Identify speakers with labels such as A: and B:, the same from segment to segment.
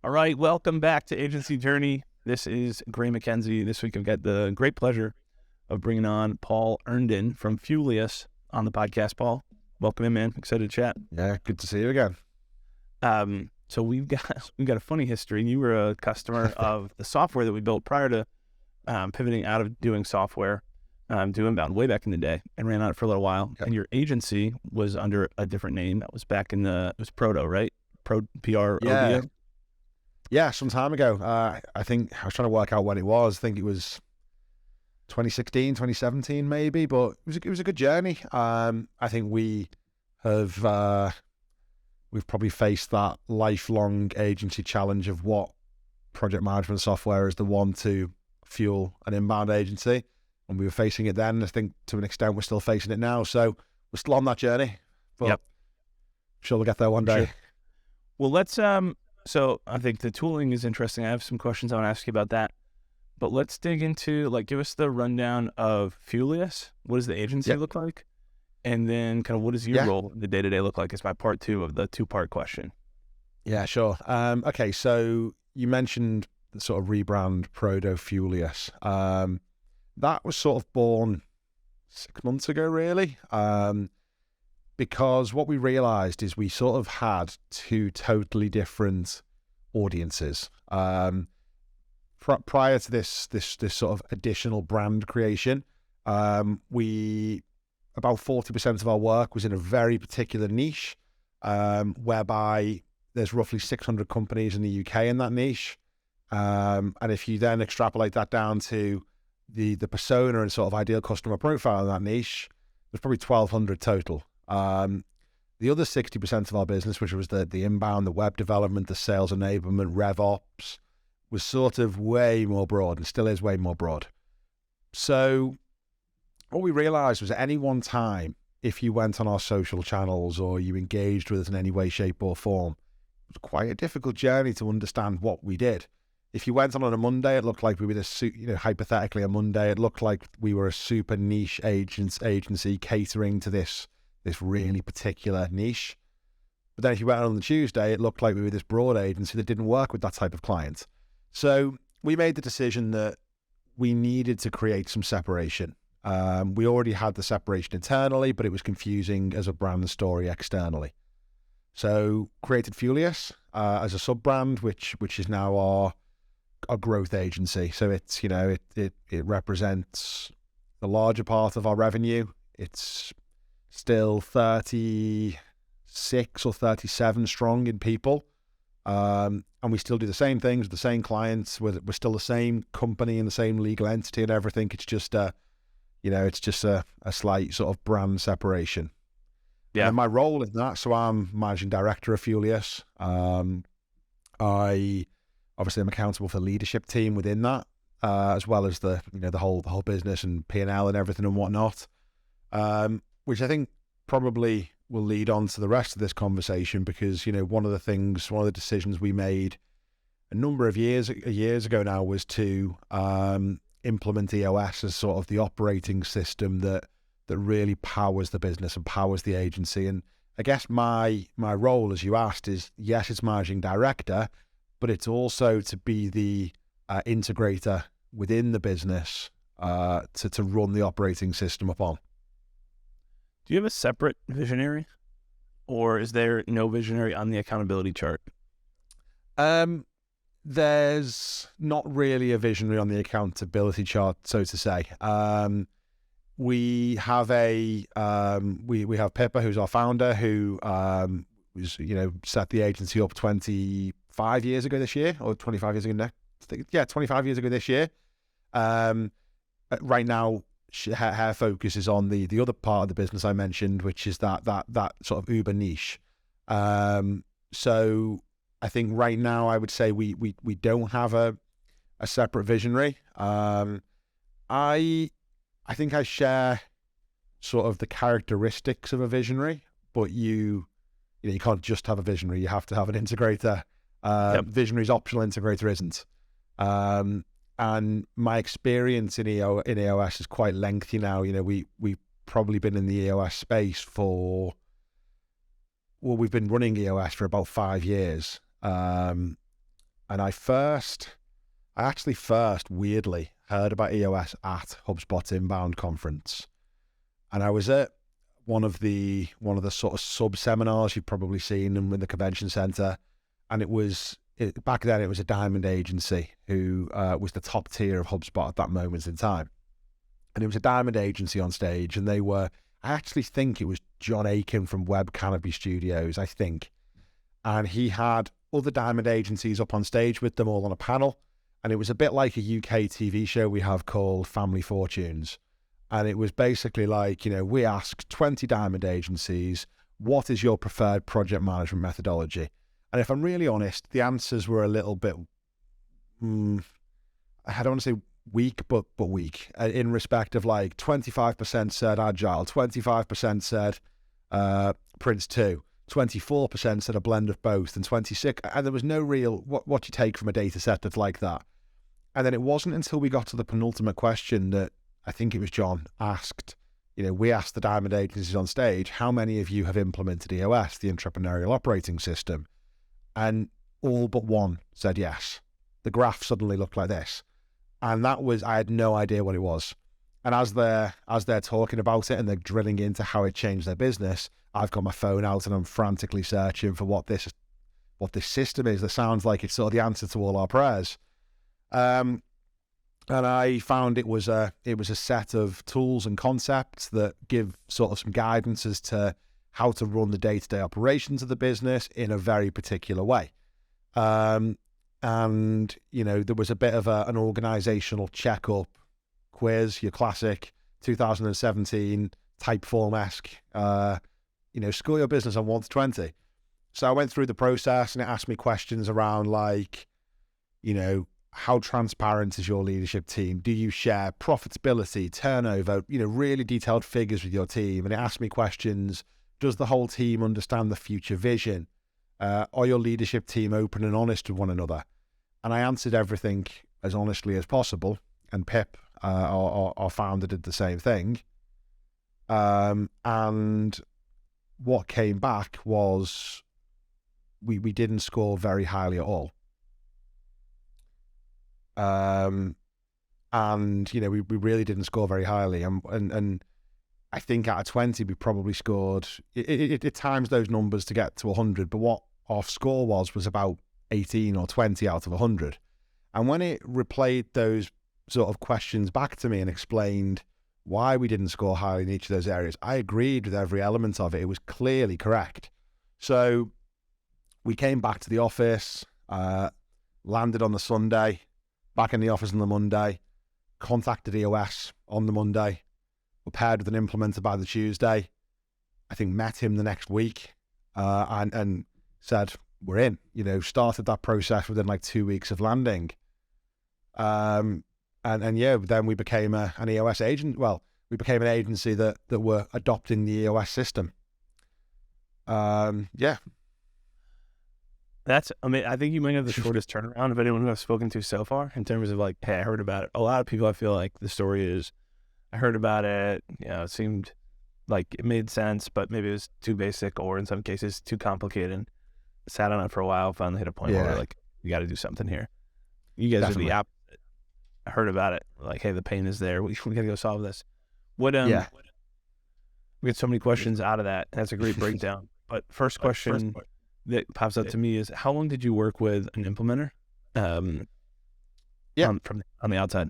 A: All right, welcome back to Agency Journey. This is Gray MacKenzie. This week I've got the great pleasure of bringing on Paul Earnden from Fuelius on the podcast. Paul, welcome in, man. Excited to chat.
B: Yeah, good to see you again.
A: So we've got a funny history. You were a customer of the software that we built prior to pivoting out of doing software, doing inbound way back in the day, and ran on it for a little while.
B: Yep.
A: And your agency was under a different name. That was back in it was Proto, right?
B: Yeah. Yeah, some time ago. I think I was trying to work out when it was. I think it was 2016, 2017 maybe, but it was a good journey. I think we've probably faced that lifelong agency challenge of what project management software is the one to fuel an inbound agency. And we were facing it then. I think to an extent we're still facing it now. So we're still on that journey. But
A: Yep.
B: I'm sure we'll get there one day.
A: Sure. Well, let's so I think the tooling is interesting. I have some questions I want to ask you about that. But let's dig into, give us the rundown of Fuelius. What does the agency look like? And then kind of what does your role in the day-to-day look like is my part two of the two-part question.
B: Yeah, sure. Okay, so you mentioned the sort of rebrand Proto Fuelius. That was sort of born 6 months ago, really, because what we realized is we sort of had two totally different audiences. Prior to this sort of additional brand creation, about 40% of our work was in a very particular niche, whereby there's roughly 600 companies in the UK in that niche. And if you then extrapolate that down to the persona and sort of ideal customer profile in that niche, there's probably 1,200 total. The other 60% of our business, which was the inbound, the web development, the sales enablement, RevOps, was sort of way more broad and still is way more broad. So what we realized was at any one time, if you went on our social channels or you engaged with us in any way, shape or form, it was quite a difficult journey to understand what we did. If you went on a Monday, it looked like we were hypothetically a Monday, it looked like we were a super niche agency catering to this really particular niche. But then if you went on the Tuesday, it looked like we were this broad agency that didn't work with that type of client. So we made the decision that we needed to create some separation. We already had the separation internally, but it was confusing as a brand story externally. So created Fuelius as a sub-brand, which is now our growth agency. So it's, it represents the larger part of our revenue. It's still 36 or 37 strong in people. And we still do the same things with the same clients. We're still the same company and the same legal entity and everything. It's just a slight sort of brand separation. Yeah. And my role in that, so I'm Managing Director of Fuelius. I obviously am accountable for the leadership team within that, as well as the whole business and P&L and everything and whatnot. Which I think probably will lead on to the rest of this conversation because, one of the decisions we made a number of years ago now was to implement EOS as sort of the operating system that really powers the business and powers the agency. And I guess my role, as you asked, is yes, it's managing director, but it's also to be the integrator within the business to run the operating system upon.
A: Do you have a separate visionary, or is there no visionary on the accountability chart?
B: There's not really a visionary on the accountability chart, so to say. We have we have Pippa, who's our founder, who set the agency up 25 years ago this year, or 25 years ago next. 25 years ago this year. Right now, her focus is on the other part of the business I mentioned, which is that sort of uber niche. So I think right now I would say we don't have a separate visionary. I think I share sort of the characteristics of a visionary, but you can't just have a visionary. You have to have an integrator. Visionary is optional, integrator isn't. And my experience in EOS is quite lengthy now. We've probably been in the EOS space we've been running EOS for about 5 years. And I actually first weirdly heard about EOS at HubSpot's Inbound conference. And I was at one of the sort of sub seminars you've probably seen in the convention center. And back then it was a diamond agency who was the top tier of HubSpot at that moment in time. And it was a diamond agency on stage, and I actually think it was John Aiken from Web Canopy Studios, I think. And he had other diamond agencies up on stage with them all on a panel. And it was a bit like a UK TV show we have called Family Fortunes. And it was basically like, we asked 20 diamond agencies, what is your preferred project management methodology? And if I'm really honest, the answers were a little bit, I don't want to say weak, but weak, in respect of like 25% said Agile, 25% said Prince 2, 24% said a blend of both, and 26%, and there was no real, what you take from a data set that's like that. And then it wasn't until we got to the penultimate question that I think it was John asked, we asked the diamond agencies on stage, how many of you have implemented EOS, the Entrepreneurial Operating System? And all but one said yes. The graph suddenly looked like this. And I had no idea what it was. And as they're talking about it and they're drilling into how it changed their business, I've got my phone out and I'm frantically searching for what this system is that sounds like it's sort of the answer to all our prayers. And I found it was a set of tools and concepts that give sort of some guidance as to how to run the day-to-day operations of the business in a very particular way. And, there was a bit of an organizational checkup quiz, your classic 2017 Typeform-esque, score your business on 1 to 20. So I went through the process and it asked me questions around like, how transparent is your leadership team? Do you share profitability, turnover, really detailed figures with your team? And it asked me questions. Does the whole team understand the future vision? Are your leadership team open and honest with one another? And I answered everything as honestly as possible. And Pip, our founder, did the same thing. And what came back was we didn't score very highly at all. We really didn't score very highly. And I think out of 20, we probably scored, it times those numbers to get to 100, but what our score was about 18 or 20 out of 100. And when it replayed those sort of questions back to me and explained why we didn't score highly in each of those areas, I agreed with every element of it. It was clearly correct. So we came back to the office, landed on the Sunday, back in the office on the Monday, contacted EOS on the Monday, were paired with an implementer by the Tuesday. I think met him the next week and said, we're in, started that process within like 2 weeks of landing. Then we became an EOS agent. Well, we became an agency that were adopting the EOS system.
A: I think you might have the shortest turnaround of anyone who I've spoken to so far in terms of like, hey, I heard about it. A lot of people, I feel like the story is, I heard about it, it seemed like it made sense, but maybe it was too basic or in some cases too complicated. Sat on it for a while, finally hit a point where like, we got to do something here. You guys are the opposite. I heard about it. Like, hey, the pain is there. We got to go solve this. We get so many questions out of that. That's a great breakdown. But first question that pops up to me is, how long did you work with an implementer? On the outside.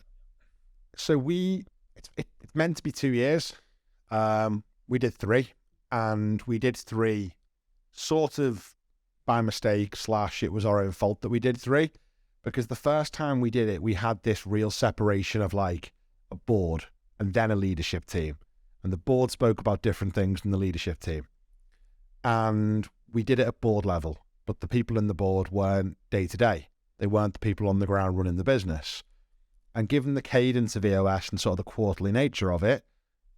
B: So it's meant to be 2 years. We did 3, and we did 3 sort of by mistake / it was our own fault that we did 3, because the first time we did it, we had this real separation of like a board and then a leadership team, and the board spoke about different things than the leadership team. And we did it at board level, but the people in the board weren't day to day. They weren't the people on the ground running the business. And given the cadence of EOS and sort of the quarterly nature of it,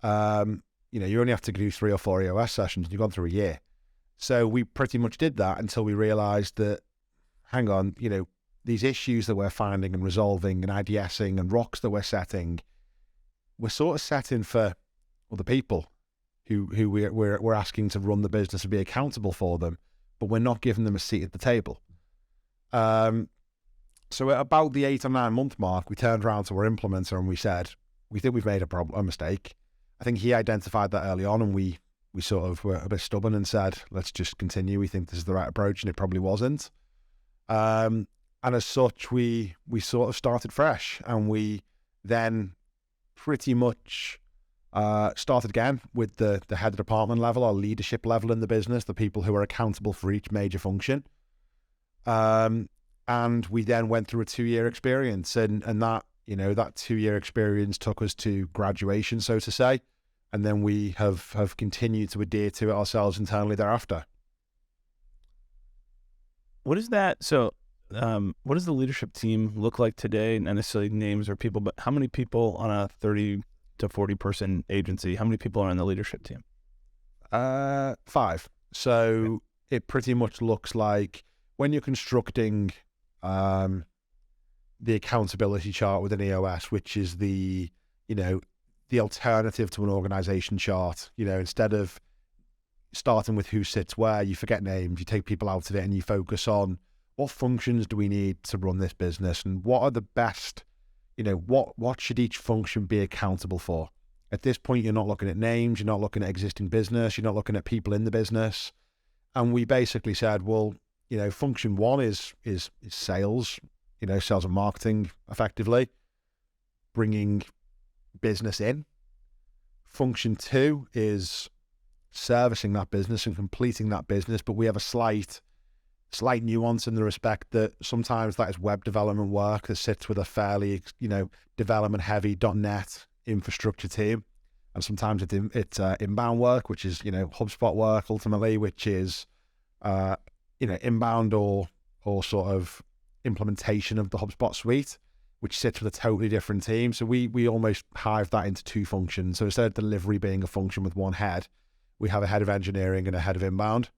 B: you only have to do 3 or 4 EOS sessions and you've gone through a year. So we pretty much did that until we realized that, hang on, these issues that we're finding and resolving and IDSing and rocks that we're setting, we're sort of setting for other people who we're asking to run the business and be accountable for them, but we're not giving them a seat at the table. So at about the 8 or 9 month mark, we turned around to our implementer and we said, we think we've made a mistake. I think he identified that early on, and we sort of were a bit stubborn and said, let's just continue. We think this is the right approach, and it probably wasn't. And as such, we sort of started fresh, and we then pretty much started again with the head of department level, our leadership level in the business, the people who are accountable for each major function. And we then went through a 2-year experience, and that, that 2-year experience took us to graduation, so to say. And then we have continued to adhere to it ourselves internally thereafter.
A: What is that? So, what does the leadership team look like today? Not necessarily names or people, but how many people on a 30 to 40 person agency? How many people are on the leadership team?
B: 5. So it pretty much looks like when you're constructing the accountability chart within EOS, which is the alternative to an organization chart. Instead of starting with who sits where, you forget names, you take people out of it, and you focus on what functions do we need to run this business, and what are the best, what should each function be accountable for? At this point, you're not looking at names, you're not looking at existing business, you're not looking at people in the business. And we basically said, well, function 1 is sales, sales and marketing, effectively bringing business in. Function 2 is servicing that business and completing that business, but we have a slight nuance in the respect that sometimes that is web development work that sits with a fairly development heavy .NET infrastructure team, and sometimes it's inbound work, which is HubSpot work ultimately, which is inbound or sort of implementation of the HubSpot suite, which sits with a totally different team. So we almost hive that into 2 functions. So instead of delivery being a function with 1 head, we have a head of engineering and a head of inbound.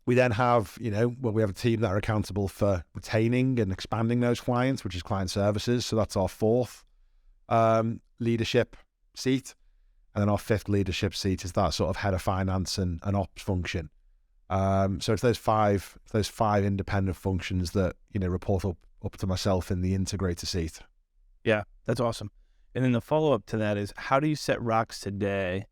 B: We then have, we have a team that are accountable for retaining and expanding those clients, which is client services. So that's our 4th leadership seat. And then our 5th leadership seat is that sort of head of finance and ops function. So it's those five independent functions that, report up to myself in the integrator seat.
A: Yeah, that's awesome. And then the follow-up to that is, how do you set rocks today?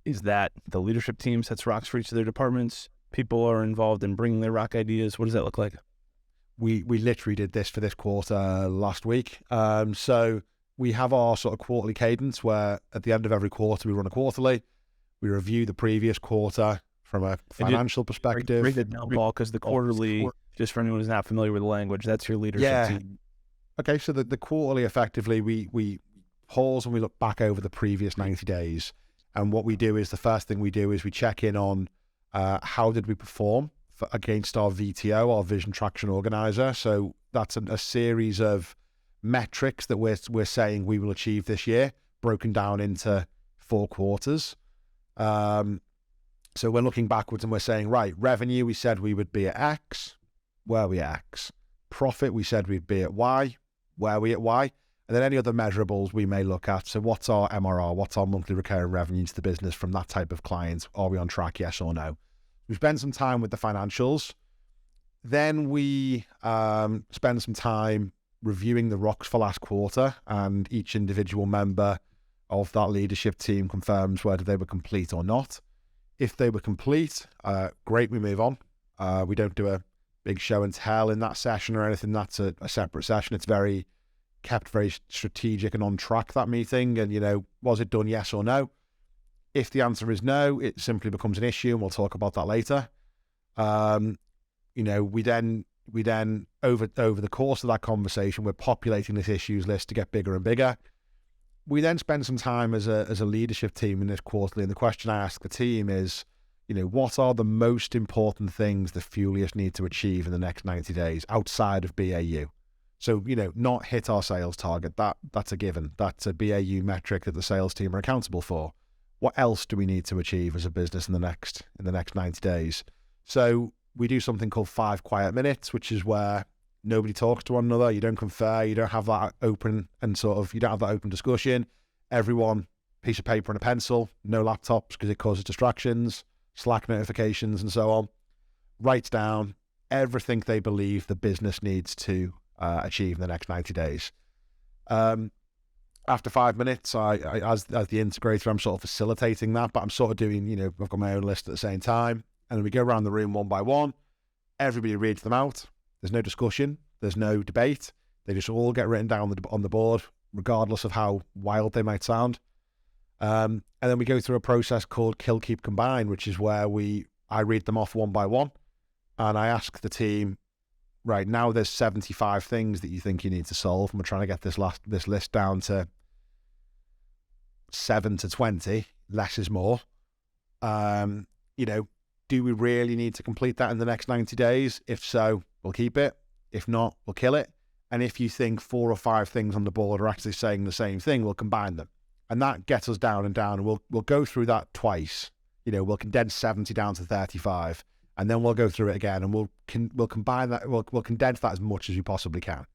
A: Is that the leadership team sets rocks for each of their departments? People are involved in bringing their rock ideas. What does that look like?
B: We literally did this for this quarter last week. So we have our sort of quarterly cadence where at the end of every quarter, we run a quarterly. We review the previous quarter from a financial perspective.
A: Break it down, Paul, because the quarterly, just for anyone who's not familiar with the language, that's your leadership team.
B: Okay, so the quarterly, effectively, we pause and we look back over the previous 90 days. And what we do is, the first thing we do is we check in on how did we perform against our VTO, our Vision Traction Organizer. So that's a series of metrics that we're saying we will achieve this year, broken down into 4 quarters. So we're looking backwards and we're saying, right, revenue, we said we would be at X, where are we at X? Profit, we said we'd be at Y, where are we at Y? And then any other measurables we may look at. So what's our MRR? What's our monthly recurring revenue to the business from that type of client? Are we on track, yes or no? We spend some time with the financials. Then we spend some time reviewing the rocks for last quarter, and each individual member of that leadership team confirms whether they were complete or not. If they were complete, great, we move on. We don't do a big show and tell in that session or anything. That's a separate session. It's kept very strategic and on track, that meeting. And, was it done, yes or no? If the answer is no, it simply becomes an issue, and we'll talk about that later. We then over the course of that conversation, we're populating this issues list to get bigger and bigger. We then spend some time as a leadership team in this quarterly, and the question I ask the team is, what are the most important things that Fuelius need to achieve in the next 90 days outside of BAU? So, not hit our sales target. That's a given. That's a BAU metric that the sales team are accountable for. What else do we need to achieve as a business in the next 90 days? So we do something called 5 quiet minutes, which is where nobody talks to one another. You don't confer. You don't have that open you don't have that open discussion. Everyone, piece of paper and a pencil, no laptops because it causes distractions, Slack notifications and so on. Writes down everything they believe the business needs to achieve in the next 90 days. After 5 minutes, I as the integrator, I'm sort of facilitating that, but I'm sort of doing, I've got my own list at the same time. And then we go around the room one by one. Everybody reads them out. There's no discussion. There's no debate. They just all get written down on the board, regardless of how wild they might sound. And then we go through a process called Kill, Keep, Combine, which is where I read them off one by one. And I ask the team, right, now there's 75 things that you think you need to solve, and we're trying to get this list down to 7 to 20. Less is more. Do we really need to complete that in the next 90 days? If so, we'll keep it. If not, we'll kill it. And if you think 4 or 5 things on the board are actually saying the same thing, we'll combine them. And that gets us down and down. And we'll go through that twice. We'll condense 70 down to 35. And then we'll go through it again, and we'll combine that. We'll condense that as much as we possibly can.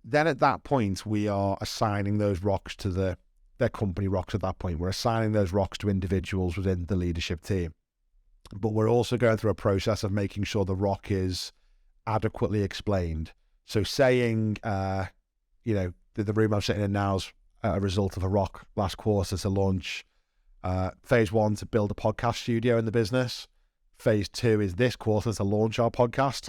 B: Then at that point, we are assigning those rocks to their company rocks. At that point, we're assigning those rocks to individuals within the leadership team. But we're also going through a process of making sure the rock is adequately explained. So saying, the room I'm sitting in now is a result of a rock last quarter to launch phase 1 to build a podcast studio in the business. Phase 2 is this quarter to launch our podcast.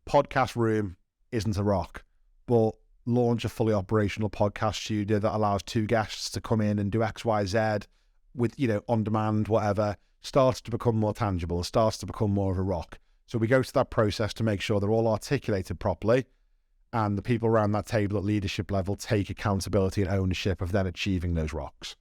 B: Podcast room isn't a rock, but launch a fully operational podcast studio that allows 2 guests to come in and do X, Y, Z with, on demand, whatever, starts to become more tangible, starts to become more of a rock. So we go through that process to make sure they're all articulated properly, and the people around that table at leadership level take accountability and ownership of then achieving those rocks.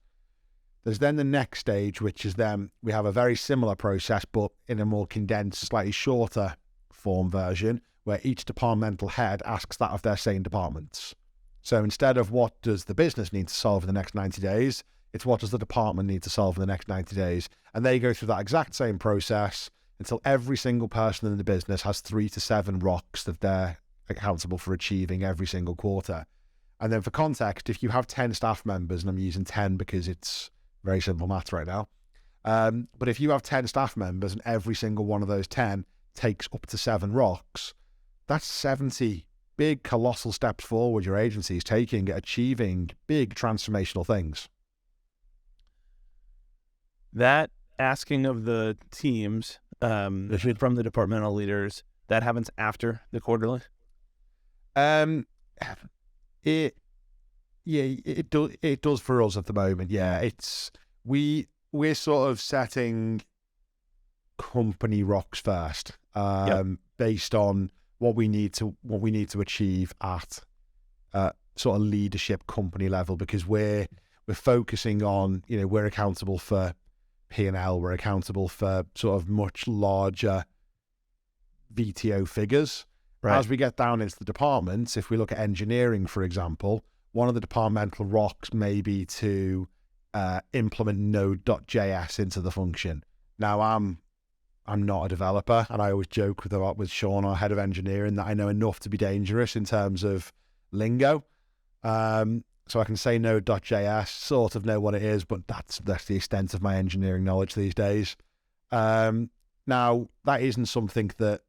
B: There's then the next stage, which is then we have a very similar process, but in a more condensed, slightly shorter form version, where each departmental head asks that of their same departments. So instead of what does the business need to solve in the next 90 days, it's what does the department need to solve in the next 90 days. And they go through that exact same process until every single person in the business has 3 to 7 rocks that they're accountable for achieving every single quarter. And then for context, if you have 10 staff members, and I'm using 10 because it's very simple maths right now, but if you have 10 staff members and every single one of those 10 takes up to 7 rocks, that's 70 big, colossal steps forward your agency is taking at achieving big transformational things.
A: That asking of the teams from the departmental leaders, that happens after the quarterly?
B: It does for us at the moment. Yeah, we're sort of setting company rocks first, based on what we need to achieve at sort of leadership company level, because we're focusing on, we're accountable for P&L, we're accountable for sort of much larger VTO figures. Right. As we get down into the departments, if we look at engineering, for example, one of the departmental rocks may be to implement Node.js into the function. Now, I'm not a developer, and I always joke with Sean, our head of engineering, that I know enough to be dangerous in terms of lingo. So I can say Node.js, sort of know what it is, but that's the extent of my engineering knowledge these days. Now, that isn't something that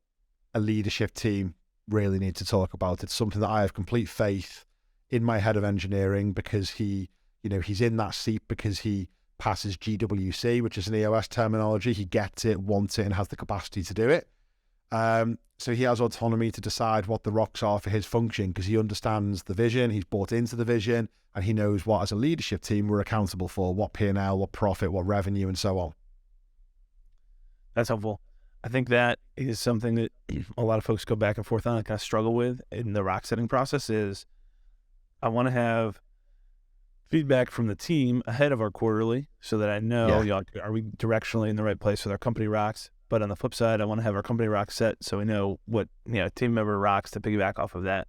B: a leadership team really need to talk about. It's something that I have complete faith in my head of engineering, because he's in that seat because he passes GWC, which is an EOS terminology. He gets it, wants it, and has the capacity to do it. So he has autonomy to decide what the rocks are for his function, because he understands the vision, he's bought into the vision, and he knows what, as a leadership team, we're accountable for, what P&L, what profit, what revenue, and so on.
A: That's helpful. I think that is something that a lot of folks go back and forth on and kind of struggle with in the rock setting process. Is I want to have feedback from the team ahead of our quarterly so that I know, are we directionally in the right place with our company rocks? But on the flip side, I want to have our company rocks set so we know what team member rocks to piggyback off of that.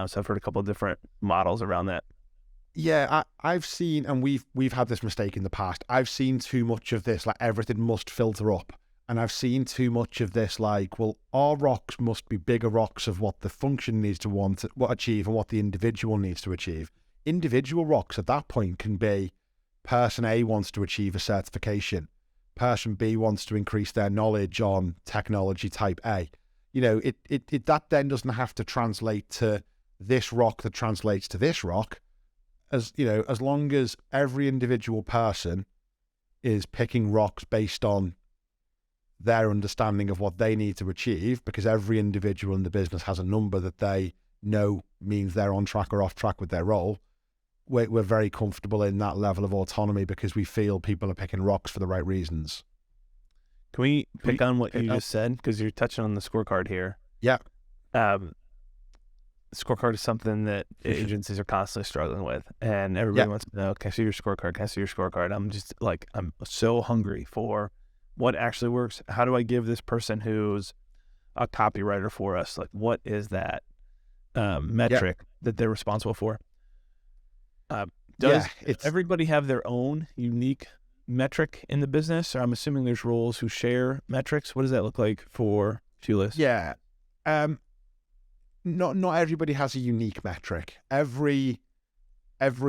A: So I've heard a couple of different models around that.
B: Yeah, I've seen, and we've had this mistake in the past. I've seen too much of this, like everything must filter up. And I've seen too much of this, like, well, our rocks must be bigger rocks of what the function needs to achieve and what the individual needs to achieve. Individual rocks at that point can be, person A wants to achieve a certification. person B wants to increase their knowledge on technology type A. That then doesn't have to translate to this rock that translates to this rock. As long as every individual person is picking rocks based on their understanding of what they need to achieve, because every individual in the business has a number that they know means they're on track or off track with their role, we're very comfortable in that level of autonomy because we feel people are picking rocks for the right reasons.
A: Can we pick on what you just said? Because you're touching on the scorecard here.
B: Yeah.
A: Scorecard is something that agencies are constantly struggling with, and everybody wants to know, can I see your scorecard? Can I see your scorecard? I'm so hungry for what actually works. How do I give this person who's a copywriter for us, like, what is that metric that they're responsible for? Does everybody have their own unique metric in the business? Or I'm assuming there's roles who share metrics. What does that look like for Fuelius?
B: Yeah. Not everybody has a unique metric. Every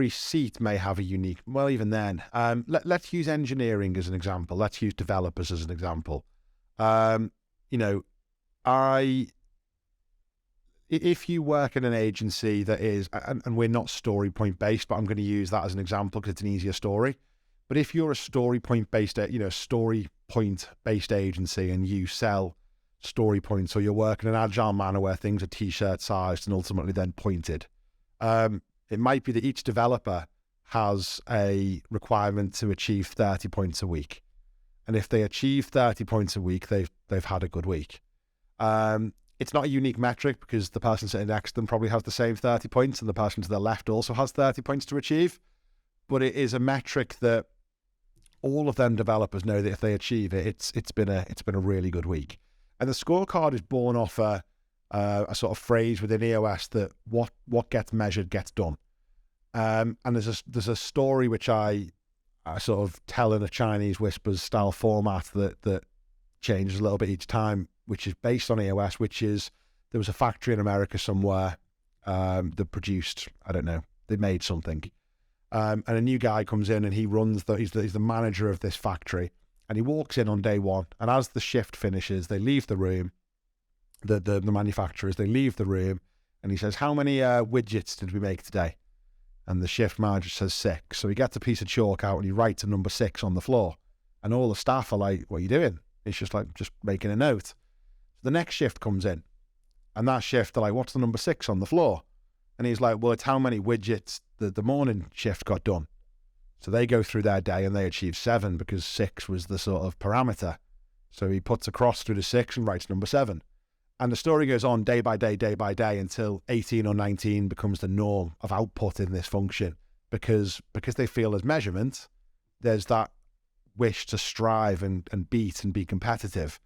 B: seat may have a unique, well, even then. Let's use engineering as an example. Let's use developers as an example. If you work in an agency that is, and we're not story point based, but I'm going to use that as an example because it's an easier story. But if you're a story point based agency and you sell story points, or you're working in an agile manner where things are t-shirt sized and ultimately then pointed, it might be that each developer has a requirement to achieve 30 points a week. And if they achieve 30 points a week, they've had a good week. It's not a unique metric because the person sitting next to them probably has the same 30 points and the person to their left also has 30 points to achieve. But it is a metric that all of them developers know that if they achieve it, it's been a really good week. And the scorecard is born off a sort of phrase within EOS that what gets measured gets done. And there's a story which I sort of tell in a Chinese whispers style format that changes a little bit each time, which is based on EOS, which is there was a factory in America somewhere that produced, I don't know, they made something. And a new guy comes in and he runs, he's the manager of this factory. And he walks in on day one, and as the shift finishes, they leave the room, the manufacturers, they leave the room, and he says, how many widgets did we make today? And the shift manager says 6. So he gets a piece of chalk out and he writes a number 6 on the floor. And all the staff are like, what are you doing? He's just making a note. So the next shift comes in, and that shift, they're like, what's the number 6 on the floor? And he's like, well, it's how many widgets the morning shift got done. So they go through their day and they achieve 7 because 6 was the sort of parameter. So he puts a cross through the 6 and writes number 7. And the story goes on day by day until 18 or 19 becomes the norm of output in this function because they feel as measurement, there's that wish to strive and beat and be competitive.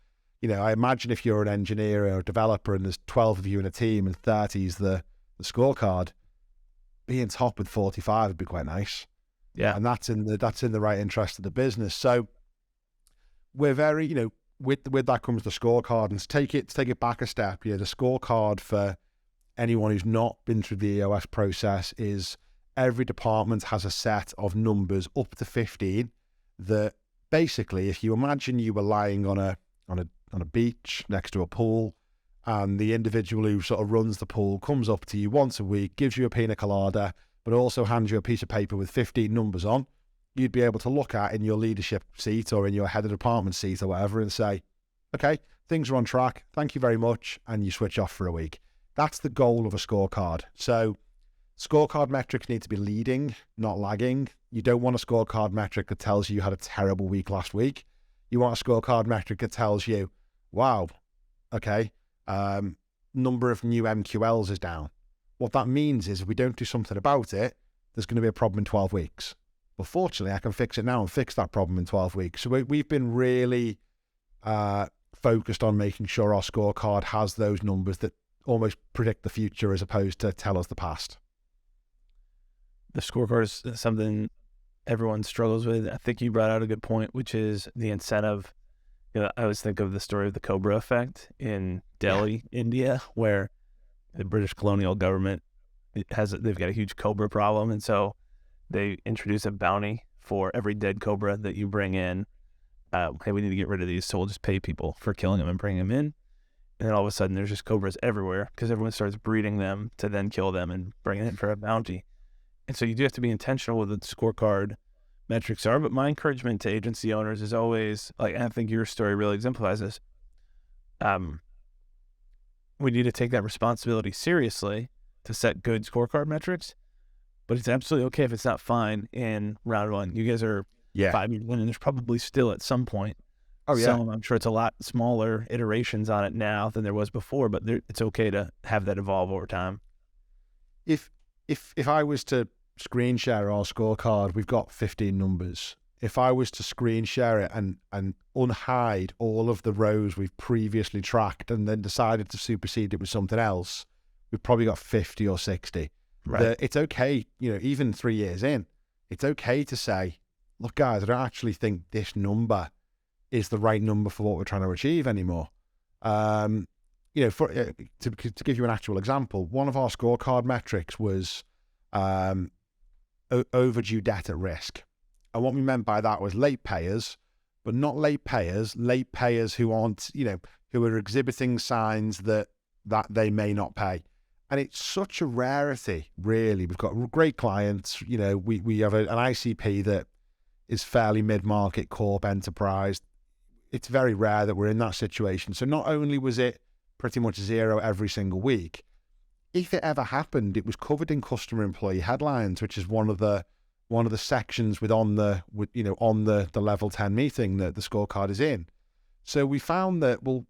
B: I imagine if you're an engineer or a developer and there's 12 of you in a team and 30 is the scorecard, being top with 45 would be quite nice.
A: Yeah,
B: and that's in the right interest of the business. So we're very, with that comes the scorecard. And to take it back a step, the scorecard for anyone who's not been through the EOS process is every department has a set of numbers up to 15 that basically, if you imagine you were lying on a beach next to a pool, and the individual who sort of runs the pool comes up to you once a week, gives you a pina colada, but also hands you a piece of paper with 15 numbers on, you'd be able to look at in your leadership seat or in your head of department seat or whatever and say, okay, things are on track, thank you very much, and you switch off for a week. That's the goal of a scorecard. So scorecard metrics need to be leading, not lagging. You don't want a scorecard metric that tells you had a terrible week last week. You want a scorecard metric that tells you, wow, okay, number of new MQLs is down. What that means is if we don't do something about it, there's going to be a problem in 12 weeks. But fortunately, I can fix it now and fix that problem in 12 weeks. So we've been really focused on making sure our scorecard has those numbers that almost predict the future as opposed to tell us the past.
A: The scorecard is something everyone struggles with. I think you brought out a good point, which is the incentive. I always think of the story of the Cobra effect in Delhi, India, where the British colonial government they've got a huge cobra problem, and so they introduce a bounty for every dead cobra that you bring in. hey, we need to get rid of these, so we'll just pay people for killing them and bringing them in. And then all of a sudden there's just cobras everywhere because everyone starts breeding them to then kill them and bring it in for a bounty. And so you do have to be intentional with what the scorecard metrics are. But my encouragement to agency owners is always, like, I think your story really exemplifies this. We need to take that responsibility seriously to set good scorecard metrics, but it's absolutely okay if it's not fine in round one. You guys are 5 years in, and there's probably still at some point.
B: Oh yeah.
A: So I'm sure it's a lot smaller iterations on it now than there was before, but it's okay to have that evolve over time.
B: If I was to screen share our scorecard, we've got 15 numbers. If I was to screen share it and unhide all of the rows we've previously tracked and then decided to supersede it with something else, we've probably got 50 or 60.
A: Right.
B: It's okay, even 3 years in, it's okay to say, look, guys, I don't actually think this number is the right number for what we're trying to achieve anymore. To give you an actual example, one of our scorecard metrics was overdue debt at risk. And what we meant by that was late payers, but not late payers who aren't, who are exhibiting signs that they may not pay. And it's such a rarity, really. We've got great clients. We have an ICP that is fairly mid-market corp enterprise. It's very rare that we're in that situation. So not only was it pretty much zero every single week, if it ever happened, it was covered in customer employee headlines, which is one of the sections on the level 10 meeting that the scorecard is in. So we found that, well,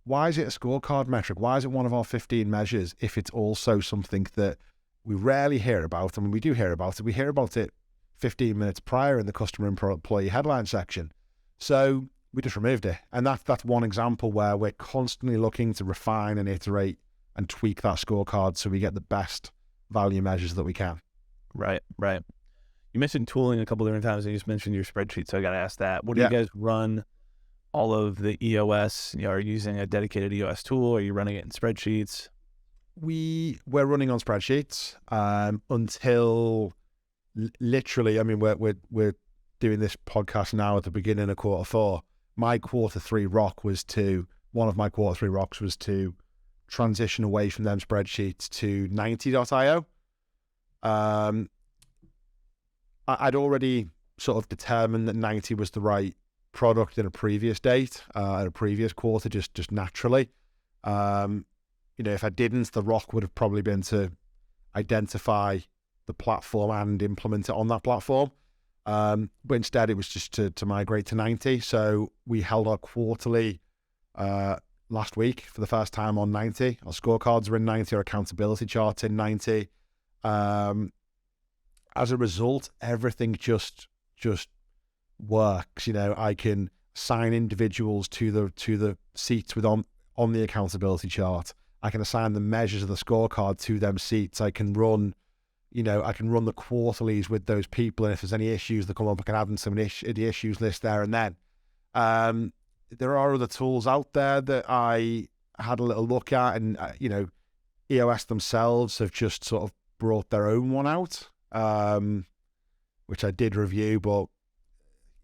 B: why is it a scorecard metric? Why is it one of our 15 measures if it's also something that we rarely hear about? And when we do hear about it, we hear about it 15 minutes prior in the customer employee headline section. So we just removed it. And that's one example where we're constantly looking to refine and iterate and tweak that scorecard so we get the best value measures that we can.
A: Right. You mentioned tooling a couple different times, and you just mentioned your spreadsheet, so I got to ask that. What do you guys run all of the EOS? Are you using a dedicated EOS tool? Are you running it in spreadsheets?
B: We're running on spreadsheets until literally, we're doing this podcast now at the beginning of quarter four. One of my quarter three rocks was to transition away from them spreadsheets to 90.io. I'd already sort of determined that 90 was the right product in a previous date, at a previous quarter, just naturally. If I didn't, the rock would have probably been to identify the platform and implement it on that platform. But instead it was just to migrate to 90. So we held our quarterly last week for the first time on 90. Our scorecards are in 90, our accountability chart's in 90. As a result, everything just works. I can assign individuals to the seats on the accountability chart. I can assign the measures of the scorecard to them seats. I can run the quarterlies with those people, and if there's any issues that come up, I can add them to the issues list there and then. There are other tools out there that I had a little look at, and EOS themselves have just sort of brought their own one out, which I did review, but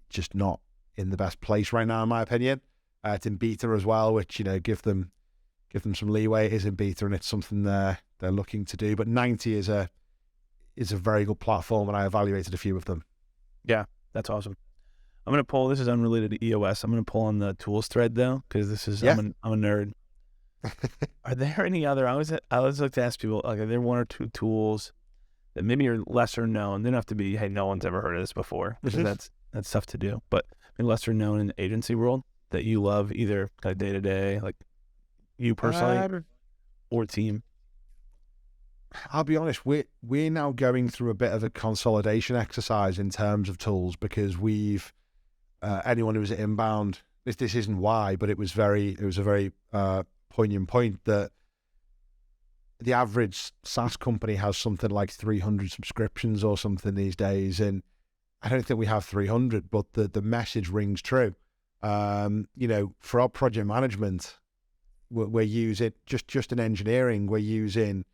B: just not in the best place right now, in my opinion. It's in beta as well, which give them some leeway. It is in beta, and it's something they're looking to do. But 90 is a very good platform, and I evaluated a few of them.
A: Yeah, that's awesome. I'm going to pull, this is unrelated to EOS. I'm going to pull on the tools thread though, because this is, I'm a nerd. Are there any other, I always like to ask people, like, are there one or two tools that maybe are lesser known? They don't have to be, hey, no one's ever heard of this before, because that's tough to do, but maybe lesser known in the agency world that you love, either like day to day, like you personally or team?
B: I'll be honest, we're now going through a bit of a consolidation exercise in terms of tools, because we've anyone who was at Inbound, this isn't why, but it was a very poignant point that the average SaaS company has something like 300 subscriptions or something these days, and I don't think we have 300, but the message rings true. For our project management, we're using just in engineering, we're using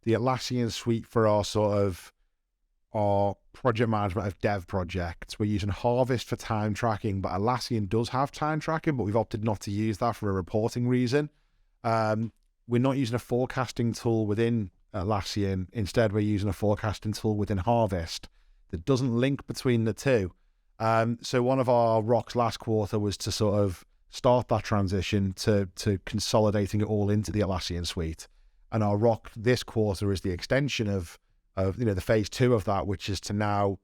B: the Atlassian suite for our sort of our project management of dev projects. We're using Harvest for time tracking, but Atlassian does have time tracking, but we've opted not to use that for a reporting reason. We're not using a forecasting tool within Atlassian. Instead, we're using a forecasting tool within Harvest that doesn't link between the two. So one of our rocks last quarter was to sort of start that transition to consolidating it all into the Atlassian suite. And our rock this quarter is the extension of the phase 2 of that, which is to now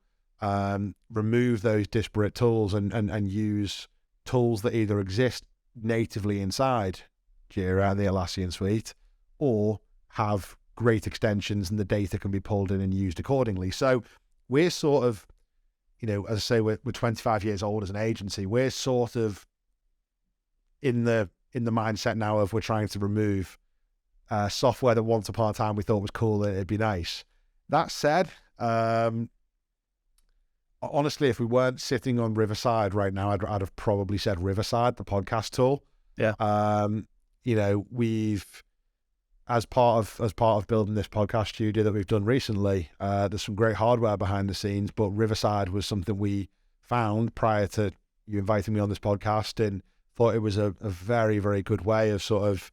B: remove those disparate tools and use tools that either exist natively inside Jira and the Atlassian suite, or have great extensions and the data can be pulled in and used accordingly. So we're sort of, as I say, we're 25 years old as an agency. We're sort of in the mindset now of we're trying to remove software that once upon a time we thought was cool and it'd be nice. That said, honestly, if we weren't sitting on Riverside right now, I'd have probably said Riverside, the podcast tool.
A: Yeah.
B: We've, as part of building this podcast studio that we've done recently, there's some great hardware behind the scenes, but Riverside was something we found prior to you inviting me on this podcast, and thought it was a very, very good way of sort of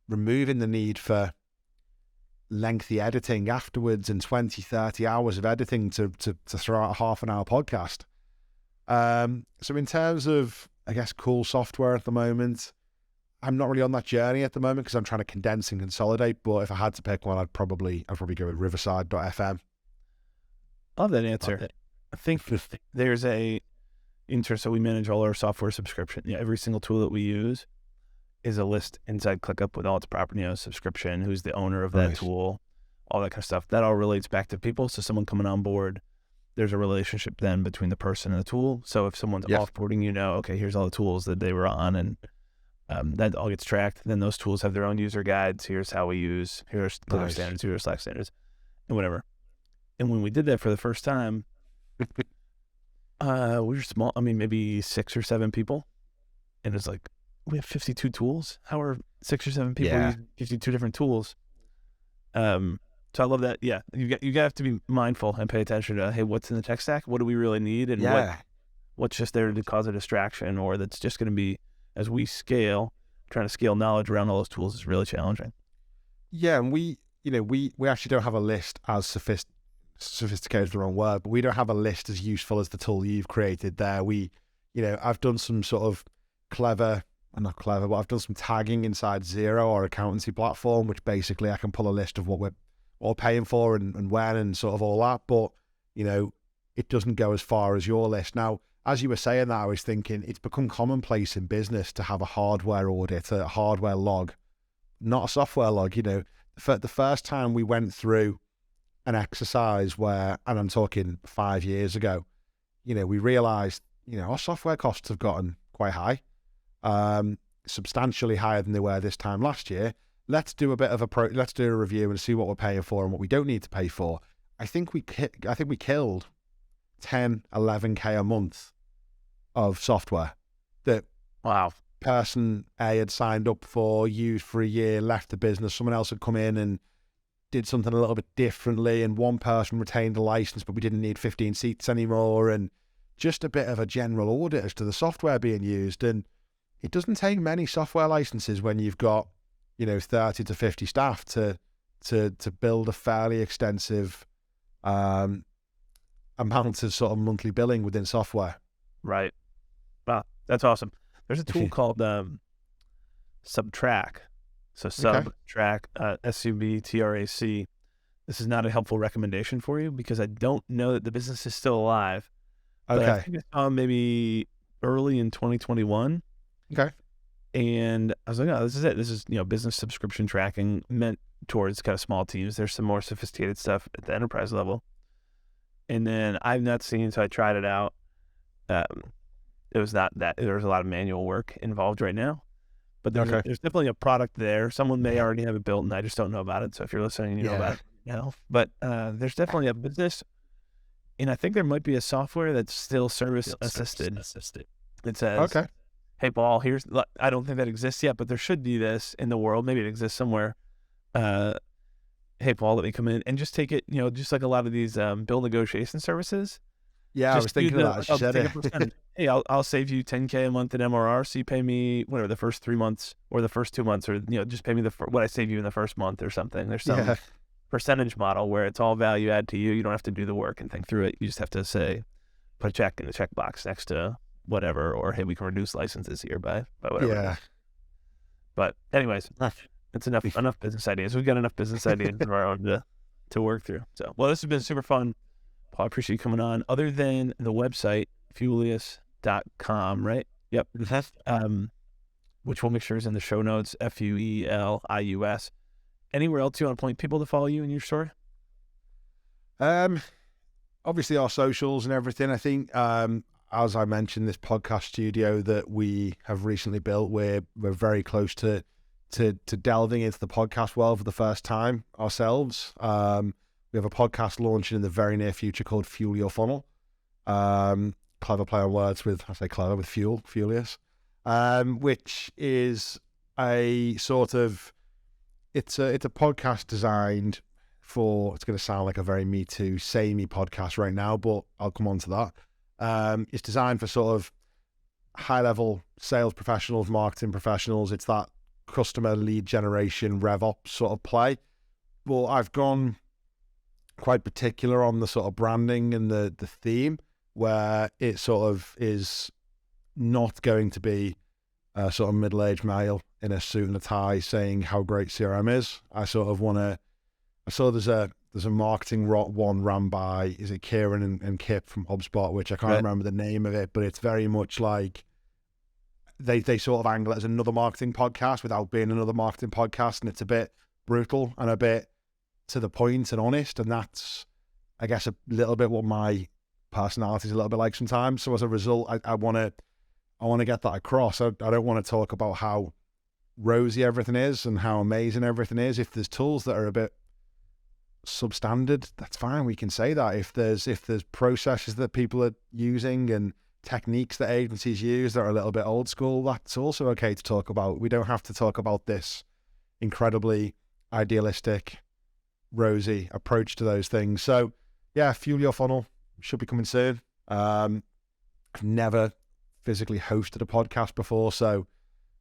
B: removing the need for lengthy editing afterwards and 20, 30 hours of editing to throw out a half an hour podcast. So in terms of, I guess, cool software at the moment, I'm not really on that journey at the moment because I'm trying to condense and consolidate. But if I had to pick one, I'd probably go with Riverside.fm.
A: Love that answer. I think there's so we manage all our software subscription. Yeah, every single tool that we use is a list inside ClickUp with all its property, subscription, who's the owner of that tool, all that kind of stuff. That all relates back to people. So someone coming on board, there's a relationship then between the person and the tool. So if someone's offboarding, okay, here's all the tools that they were on, and that all gets tracked. Then those tools have their own user guides. Here's how we use, here's ClickUp standards, here's Slack standards, and whatever. And when we did that for the first time, we were small. I mean, maybe 6 or 7 people. And it's like, we have 52 tools. How are 6 or 7 people using 52 different tools? So I love that. Yeah, you have to be mindful and pay attention to, hey, what's in the tech stack? What do we really need? And what's just there to cause a distraction, or that's just going to be, as we scale, trying to scale knowledge around all those tools is really challenging. Yeah,
B: and we actually don't have a list as sophisticated is the wrong word, but we don't have a list as useful as the tool you've created there. I've done some sort of not clever, but I've done some tagging inside Xero, our accountancy platform, which basically I can pull a list of what we're paying for and when and sort of all that. But, it doesn't go as far as your list. Now, as you were saying that, I was thinking it's become commonplace in business to have a hardware audit, a hardware log, not a software log. The first time we went through an exercise where, and I'm talking 5 years ago, we realized, our software costs have gotten quite high, substantially higher than they were this time last year. Let's do a bit of let's do a review and see what we're paying for and what we don't need to pay for. I think we killed 10, 11K a month of software that person A had signed up for, used for a year, left the business. Someone else had come in and did something a little bit differently, and one person retained the license, but we didn't need 15 seats anymore, and just a bit of a general audit as to the software being used. And it doesn't take many software licenses when you've got 30 to 50 staff to build a fairly extensive amount of sort of monthly billing within software.
A: Right. Wow, that's awesome. There's a tool called Subtrack. So Subtrack, SUBTRAC. This is not a helpful recommendation for you because I don't know that the business is still alive. But I think I saw maybe early in 2021.
B: Okay.
A: And I was like, oh, this is it. This is, business subscription tracking meant towards kind of small teams. There's some more sophisticated stuff at the enterprise level. And then I've not seen, so I tried it out. It was not that, there's a lot of manual work involved right now. But there's definitely a product there. Someone may already have it built and I just don't know about it. So if you're listening, you know about it. But there's definitely a business. And I think there might be a software that's still service assisted. It says, hey, Paul, I don't think that exists yet, but there should be this in the world. Maybe it exists somewhere. hey, Paul, let me come in and just take it, just like a lot of these bill negotiation services.
B: Yeah, I was thinking of that as you said
A: take
B: it.
A: a percentage. Hey, I'll save you $10K a month in MRR, so you pay me whatever the first 3 months or the first 2 months, or just pay me what I save you in the first month or something. There's some percentage model where it's all value add to you. You don't have to do the work and think through it. You just have to say, put a check in the checkbox next to whatever, or hey, we can reduce licenses here by whatever.
B: Yeah.
A: But anyways, it's enough business ideas. We've got enough business ideas of our own to work through. So, well, this has been super fun. Paul, I appreciate you coming on. Other than the website, Fuelius.com, right? Yep. Which we'll make sure is in the show notes, Fuelius. Anywhere else you want to point people to follow you in your story?
B: Obviously our socials and everything. I think, as I mentioned, this podcast studio that we have recently built, we're very close to delving into the podcast world for the first time ourselves. We have a podcast launching in the very near future called Fuel Your Funnel. Clever play on words with, I say clever, with fuel, Fuelius, which is a sort of, it's a podcast designed for, it's going to sound like a very Me Too, samey podcast right now, but I'll come on to that. It's designed for sort of high-level sales professionals, marketing professionals. It's that customer lead generation, rev ops sort of play. But I've gone quite particular on the sort of branding and the theme, where it sort of is not going to be a sort of middle-aged male in a suit and a tie saying how great CRM is. I sort of want to, I saw there's a marketing one run by, is it Kieran and Kip from HubSpot, which I can't remember the name of it, but it's very much like they sort of angle it as another marketing podcast without being another marketing podcast, and it's a bit brutal and a bit to the point and honest, and that's, I guess, a little bit what my personality is a little bit like sometimes. So as a result, I want to get that across. I don't want to talk about how rosy everything is and how amazing everything is. If there's tools that are a bit substandard, that's fine, we can say that. If there's processes that people are using and techniques that agencies use that are a little bit old school, that's also okay to talk about. We don't have to talk about this incredibly idealistic, rosy approach to those things. So yeah, Fuel Your Funnel should be coming soon. I've never physically hosted a podcast before, so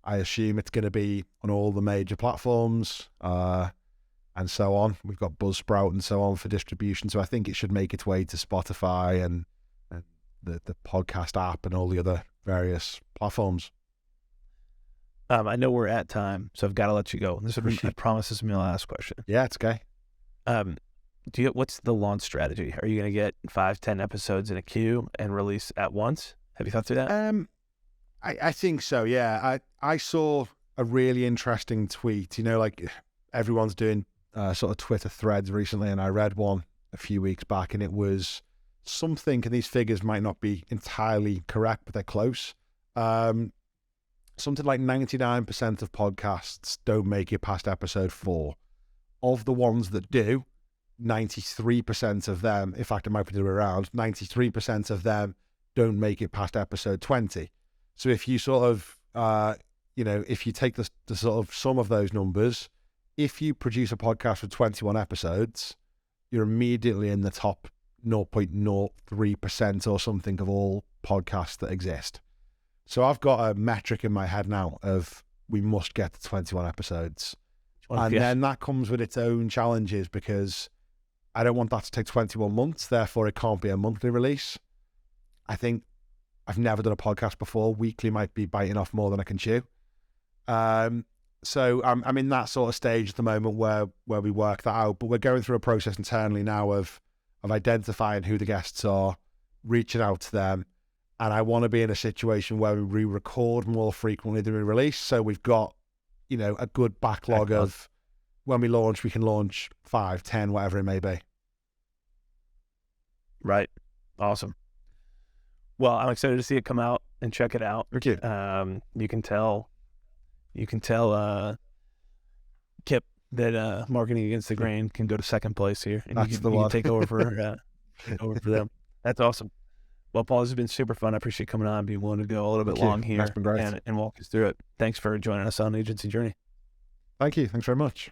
B: I assume it's going to be on all the major platforms and so on. We've got Buzzsprout and so on for distribution, so I think it should make its way to Spotify and the podcast app and all the other various platforms.
A: I know we're at time, so I've got to let you go. I promise this will be my last question.
B: Yeah, it's okay.
A: What's the launch strategy? Are you going to get 5-10 episodes in a queue and release at once? Have you thought through that?
B: I think so, yeah. I saw a really interesting tweet, like everyone's doing sort of Twitter threads recently, and I read one a few weeks back, and it was something, and these figures might not be entirely correct, but they're close. Something like 99% of podcasts don't make it past episode 4. Of the ones that do, 93% of them, in fact, it might be the other way around, 93% of them don't make it past episode 20. So if you sort of, if you take the sort of sum of those numbers, if you produce a podcast with 21 episodes, you're immediately in the top 0.03% or something of all podcasts that exist. So I've got a metric in my head now of we must get to 21 episodes. And then that comes with its own challenges, because I don't want that to take 21 months. Therefore, it can't be a monthly release. I think I've never done a podcast before. Weekly might be biting off more than I can chew. So I'm in that sort of stage at the moment where we work that out. But we're going through a process internally now of identifying who the guests are, reaching out to them. And I want to be in a situation where we re-record more frequently than we release. So we've got, a good backlog of when we launch, we can launch 5, 10, whatever it may be.
A: Right. Awesome. Well, I'm excited to see it come out and check it out.
B: Thank you.
A: You can tell Kip that Marketing Against the Grain can go to second place here, and you can take over for them. That's awesome. Well, Paul, this has been super fun. I appreciate coming on, being willing to go a little bit long here
B: and walk us through it.
A: Thanks for joining us on the Agency Journey.
B: Thank you. Thanks very much.